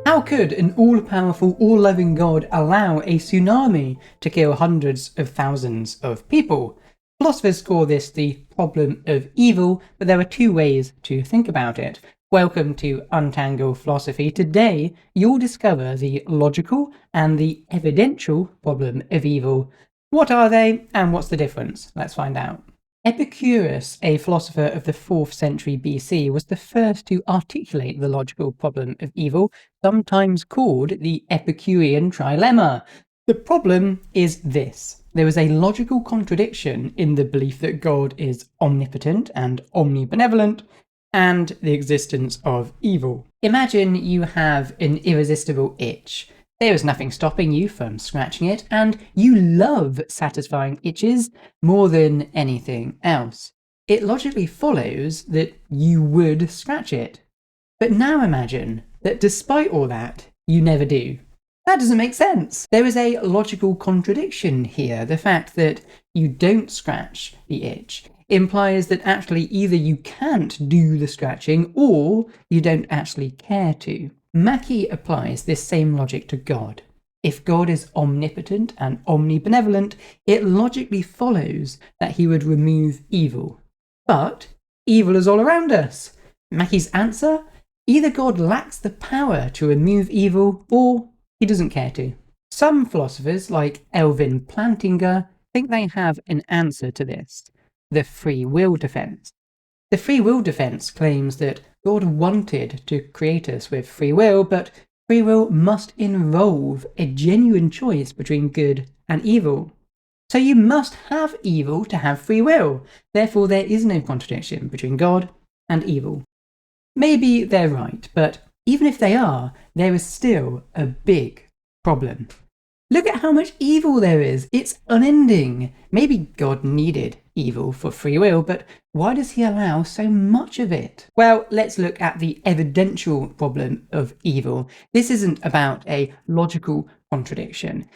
How could an all-powerful, all-loving God allow a tsunami to kill hundreds of thousands of people? Philosophers call this the problem of evil, but there are two ways to think about it. Welcome to Untangle Philosophy. Today, you'll discover the logical and the evidential problem of evil. What are they, and what's the difference? Let's find out. Epicurus, a philosopher of the 4th century BC, was the first to articulate the logical problem of evil, sometimes called the Epicurean Trilemma. The problem is this. There is a logical contradiction in the belief that God is omnipotent and omnibenevolent, and the existence of evil. Imagine you have an irresistible itch. There is nothing stopping you from scratching it, and you love satisfying itches more than anything else. It logically follows that you would scratch it. But now imagine that despite all that, you never do. That doesn't make sense. There is a logical contradiction here. The fact that you don't scratch the itch implies that actually either you can't do the scratching or you don't actually care to. Mackie applies this same logic to God. If God is omnipotent and omnibenevolent, it logically follows that he would remove evil. But evil is all around us. Mackie's answer? Either God lacks the power to remove evil, or he doesn't care to. Some philosophers, like Alvin Plantinga, think they have an answer to this: the free will defense. The free will defense claims that God wanted to create us with free will, but free will must involve a genuine choice between good and evil. So you must have evil to have free will. Therefore, there is no contradiction between God and evil. Maybe they're right, but even if they are, there is still a big problem. Look at how much evil there is. It's unending. Maybe God needed evil for free will, but why does he allow so much of it? Well, let's look at the evidential problem of evil. This isn't about a logical contradiction.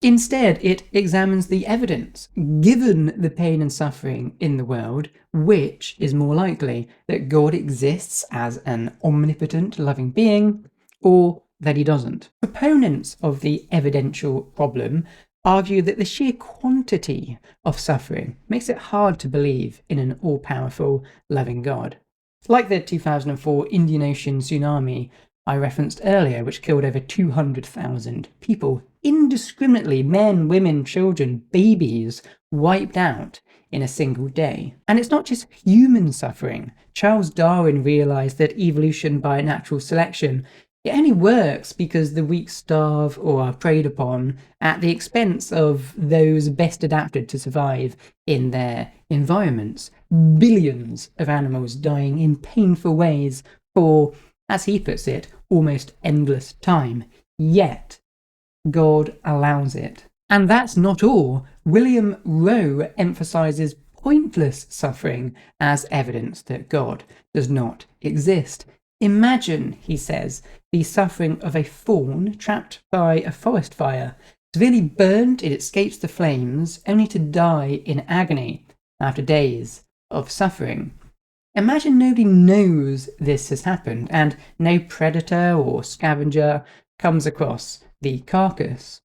Instead, it examines the evidence. Given the pain and suffering in the world, which is more likely, that God exists as an omnipotent, loving being, or that he doesn't? Proponents of the evidential problem argue that the sheer quantity of suffering makes it hard to believe in an all-powerful, loving God. Like the 2004 Indian Ocean tsunami I referenced earlier, which killed over 200,000 people, indiscriminately, men, women, children, babies, wiped out in a single day. And it's not just human suffering. Charles Darwin realised that evolution by natural selection, it only works because the weak starve or are preyed upon at the expense of those best adapted to survive in their environments. Billions of animals dying in painful ways for, as he puts it, almost endless time. Yet, God allows it. And that's not all. William Rowe emphasises pointless suffering as evidence that God does not exist. Imagine, he says, the suffering of a fawn trapped by a forest fire. Severely burned, it escapes the flames, only to die in agony after days of suffering. Imagine nobody knows this has happened, and no predator or scavenger comes across the carcass.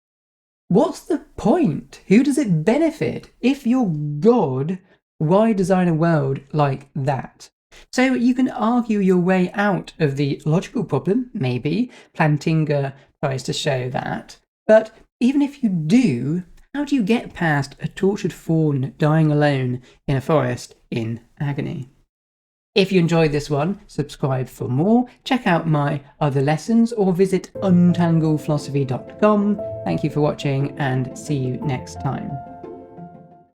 What's the point? Who does it benefit? If you're God, why design a world like that? So you can argue your way out of the logical problem, maybe. Plantinga tries to show that. But even if you do, how do you get past a tortured fawn dying alone in a forest in agony? If you enjoyed this one, subscribe for more, check out my other lessons, or visit untanglephilosophy.com. Thank you for watching, and see you next time.